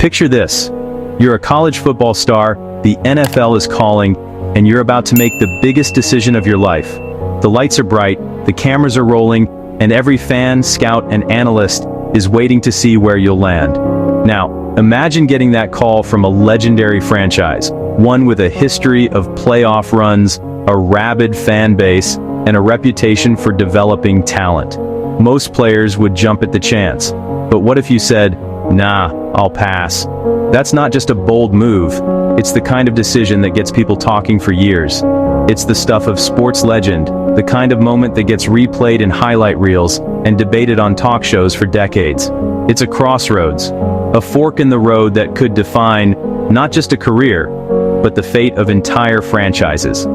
Picture this. You're a college football star, the NFL is calling, and you're about to make the biggest decision of your life. The lights are bright, the cameras are rolling, and every fan, scout, and analyst is waiting to see where you'll land. Now, imagine getting that call from a legendary franchise, one with a history of playoff runs, a rabid fan base, and a reputation for developing talent. Most players would jump at the chance. But what if you said, "Nah, I'll pass"? That's not just a bold move, it's the kind of decision that gets people talking for years. It's the stuff of sports legend, the kind of moment that gets replayed in highlight reels and debated on talk shows for decades. It's a crossroads, a fork in the road that could define not just a career, but the fate of entire franchises.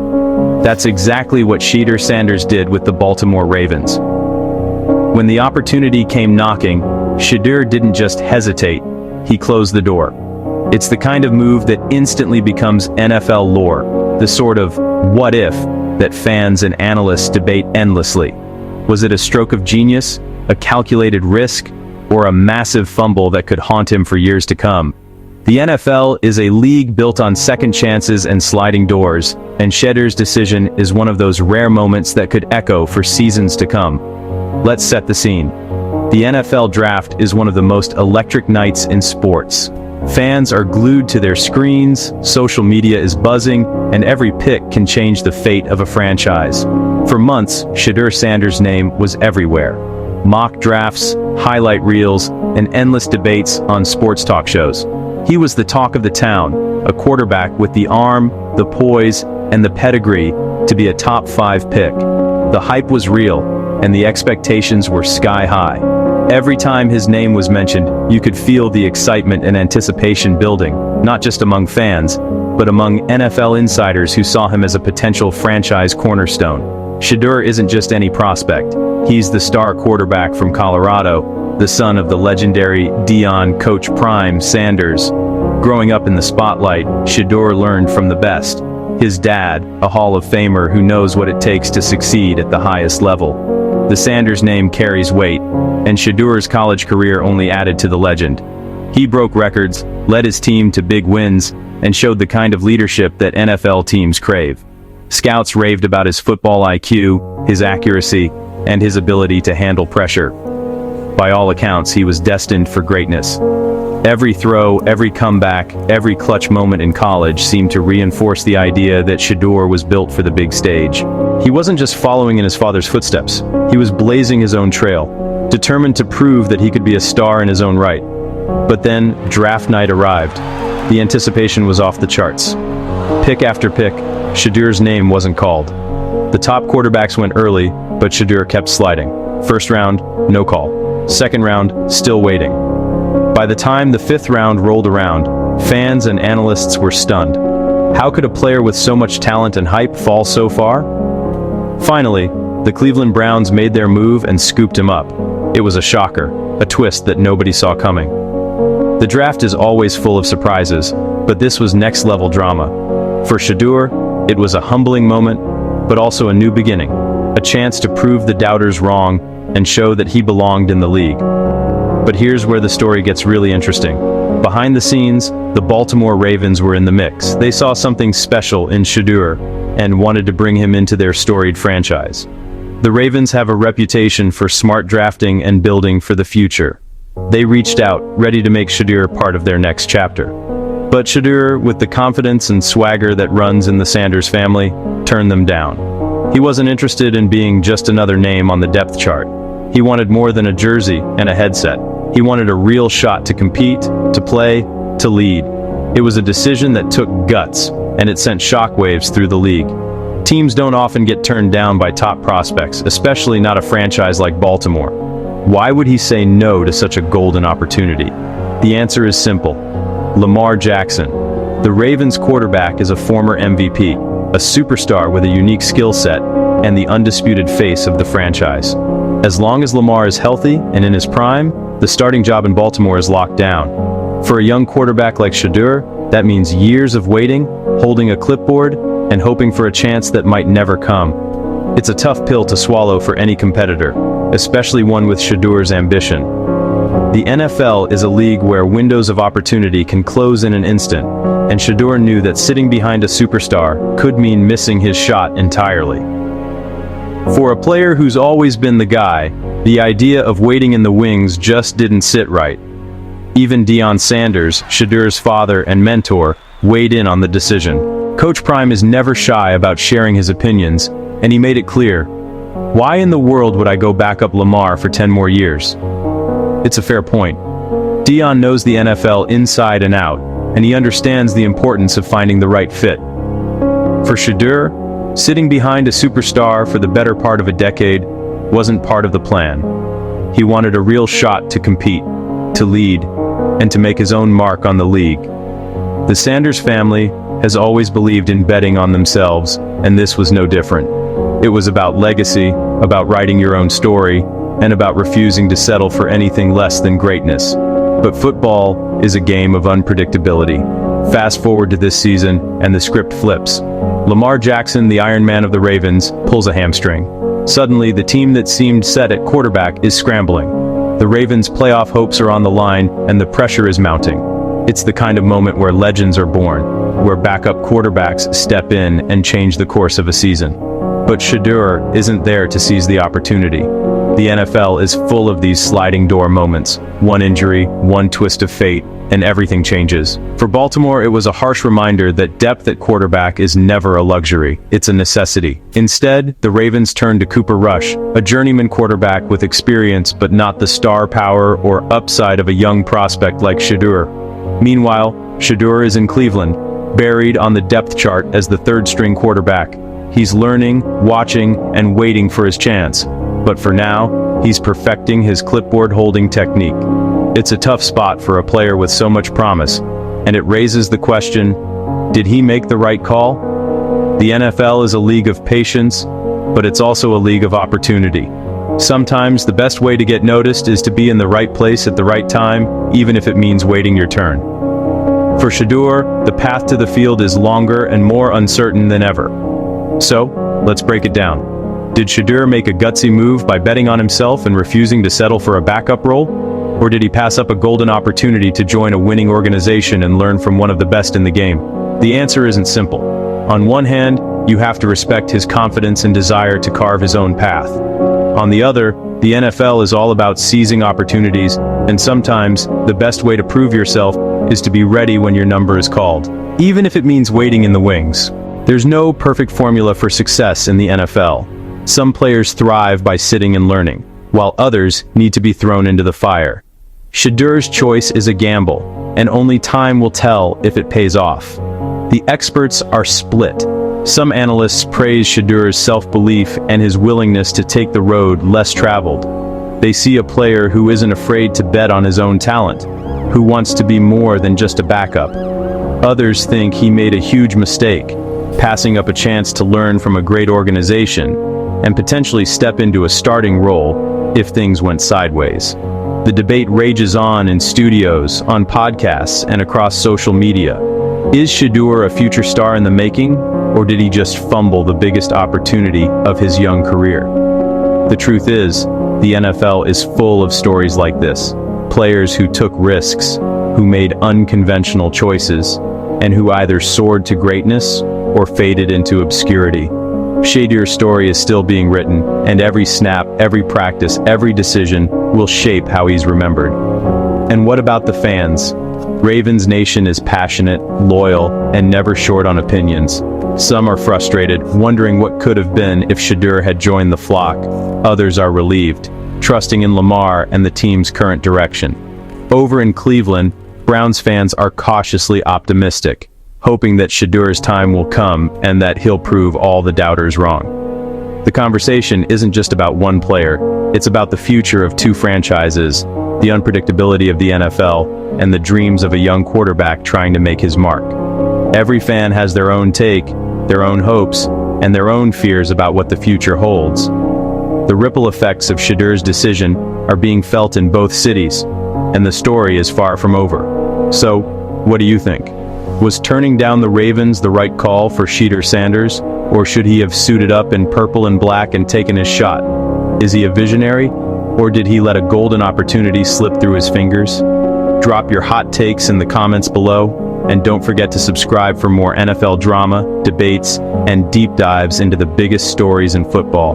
That's exactly what Shedeur Sanders did with the Baltimore Ravens. When the opportunity came knocking, Shedeur didn't just hesitate, he closed the door. It's the kind of move that instantly becomes NFL lore, the sort of what if that fans and analysts debate endlessly. Was it a stroke of genius, a calculated risk, or a massive fumble that could haunt him for years to come? The NFL is a league built on second chances and sliding doors, and Shedeur's decision is one of those rare moments that could echo for seasons to come. Let's set the scene. The NFL draft is one of the most electric nights in sports. Fans are glued to their screens, social media is buzzing, and every pick can change the fate of a franchise. For months, Shedeur Sanders' name was everywhere. Mock drafts, highlight reels, and endless debates on sports talk shows. He was the talk of the town, a quarterback with the arm, the poise, and the pedigree to be a top 5 pick. The hype was real, and the expectations were sky high. Every time his name was mentioned, you could feel the excitement and anticipation building, not just among fans, but among NFL insiders who saw him as a potential franchise cornerstone. Shedeur isn't just any prospect. He's the star quarterback from Colorado, the son of the legendary Deion Coach Prime Sanders. Growing up in the spotlight, Shedeur learned from the best. His dad, a Hall of Famer who knows what it takes to succeed at the highest level. The Sanders name carries weight, and Shedeur's college career only added to the legend. He broke records, led his team to big wins, and showed the kind of leadership that NFL teams crave. Scouts raved about his football IQ, his accuracy, and his ability to handle pressure. By all accounts, he was destined for greatness. Every throw, every comeback, every clutch moment in college seemed to reinforce the idea that Shedeur was built for the big stage. He wasn't just following in his father's footsteps, he was blazing his own trail, determined to prove that he could be a star in his own right. But then, draft night arrived. The anticipation was off the charts. Pick after pick, Shedeur's name wasn't called. The top quarterbacks went early, but Shedeur kept sliding. First round, no call. Second round, still waiting. By the time the 5th round rolled around, fans and analysts were stunned. How could a player with so much talent and hype fall so far? Finally, the Cleveland Browns made their move and scooped him up. It was a shocker, a twist that nobody saw coming. The draft is always full of surprises, but this was next-level drama. For Shedeur, it was a humbling moment, but also a new beginning, a chance to prove the doubters wrong and show that he belonged in the league. But here's where the story gets really interesting. Behind the scenes, the Baltimore Ravens were in the mix. They saw something special in Shedeur and wanted to bring him into their storied franchise. The Ravens have a reputation for smart drafting and building for the future. They reached out, ready to make Shedeur part of their next chapter. But Shedeur, with the confidence and swagger that runs in the Sanders family, turned them down. He wasn't interested in being just another name on the depth chart. He wanted more than a jersey and a headset. He wanted a real shot to compete, to play, to lead. It was a decision that took guts, and it sent shockwaves through the league. Teams don't often get turned down by top prospects, especially not a franchise like Baltimore. Why would he say no to such a golden opportunity? The answer is simple. Lamar Jackson. The Ravens quarterback is a former MVP, a superstar with a unique skill set, and the undisputed face of the franchise. As long as Lamar is healthy and in his prime, the starting job in Baltimore is locked down. For a young quarterback like Shedeur, that means years of waiting, holding a clipboard, and hoping for a chance that might never come. It's a tough pill to swallow for any competitor, especially one with Shedeur's ambition. The NFL is a league where windows of opportunity can close in an instant, and Shedeur knew that sitting behind a superstar could mean missing his shot entirely. For a player who's always been the guy, the idea of waiting in the wings just didn't sit right. Even Shedeur Sanders, Shedeur's father and mentor, weighed in on the decision. Coach Prime is never shy about sharing his opinions, and he made it clear, "Why in the world would I go back up Lamar for 10 more years?" It's a fair point. Dion knows the NFL inside and out, and he understands the importance of finding the right fit. For Shedeur, sitting behind a superstar for the better part of a decade wasn't part of the plan. He wanted a real shot to compete, to lead, and to make his own mark on the league. The Sanders family has always believed in betting on themselves, and this was no different. It was about legacy, about writing your own story, and about refusing to settle for anything less than greatness. But football is a game of unpredictability. Fast forward to this season, and the script flips. Lamar Jackson, the Iron Man of the Ravens, pulls a hamstring. Suddenly, the team that seemed set at quarterback is scrambling. The Ravens' playoff hopes are on the line, and the pressure is mounting. It's the kind of moment where legends are born, where backup quarterbacks step in and change the course of a season. But Shedeur isn't there to seize the opportunity. The NFL is full of these sliding door moments. One injury, one twist of fate, and everything changes. For Baltimore, it was a harsh reminder that depth at quarterback is never a luxury, it's a necessity. Instead, the Ravens turned to Cooper Rush, a journeyman quarterback with experience but not the star power or upside of a young prospect like Shedeur. Meanwhile, Shedeur is in Cleveland, buried on the depth chart as the third-string quarterback. He's learning, watching, and waiting for his chance. But for now, he's perfecting his clipboard-holding technique. It's a tough spot for a player with so much promise, and it raises the question, did he make the right call? The NFL is a league of patience, but it's also a league of opportunity. Sometimes the best way to get noticed is to be in the right place at the right time, even if it means waiting your turn. For Shedeur, the path to the field is longer and more uncertain than ever. So, let's break it down. Did Shedeur make a gutsy move by betting on himself and refusing to settle for a backup role? Or did he pass up a golden opportunity to join a winning organization and learn from one of the best in the game? The answer isn't simple. On one hand, you have to respect his confidence and desire to carve his own path. On the other, the NFL is all about seizing opportunities, and sometimes, the best way to prove yourself is to be ready when your number is called, even if it means waiting in the wings. There's no perfect formula for success in the NFL. Some players thrive by sitting and learning, while others need to be thrown into the fire. Shedeur's choice is a gamble, and only time will tell if it pays off. The experts are split. Some analysts praise Shedeur's self-belief and his willingness to take the road less traveled. They see a player who isn't afraid to bet on his own talent, who wants to be more than just a backup. Others think he made a huge mistake, passing up a chance to learn from a great organization and potentially step into a starting role if things went sideways. The debate rages on in studios, on podcasts, and across social media. Is Shedeur a future star in the making, or did he just fumble the biggest opportunity of his young career? The truth is, the NFL is full of stories like this. Players who took risks, who made unconventional choices, and who either soared to greatness or faded into obscurity. Shedeur's story is still being written, and every snap, every practice, every decision will shape how he's remembered. And what about the fans? Ravens Nation is passionate, loyal, and never short on opinions. Some are frustrated, wondering what could have been if Shedeur had joined the flock. Others are relieved, trusting in Lamar and the team's current direction. Over in Cleveland, Browns fans are cautiously optimistic, hoping that Shedeur's time will come and that he'll prove all the doubters wrong. The conversation isn't just about one player, it's about the future of two franchises, the unpredictability of the NFL, and the dreams of a young quarterback trying to make his mark. Every fan has their own take, their own hopes, and their own fears about what the future holds. The ripple effects of Shedeur's decision are being felt in both cities, and the story is far from over. So, what do you think? Was turning down the Ravens the right call for Shedeur Sanders, or should he have suited up in purple and black and taken his shot? Is he a visionary, Or did he let a golden opportunity slip through his fingers? Drop your hot takes in the comments below, and don't forget to subscribe for more NFL drama, debates, and deep dives into the biggest stories in football.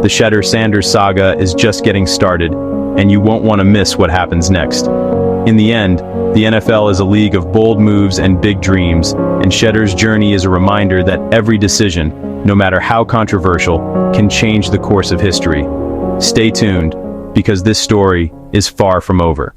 The Shedeur Sanders saga is just getting started, and you won't want to miss what happens next. In the end, the NFL is a league of bold moves and big dreams, and Shedeur's journey is a reminder that every decision, no matter how controversial, can change the course of history. Stay tuned, because this story is far from over.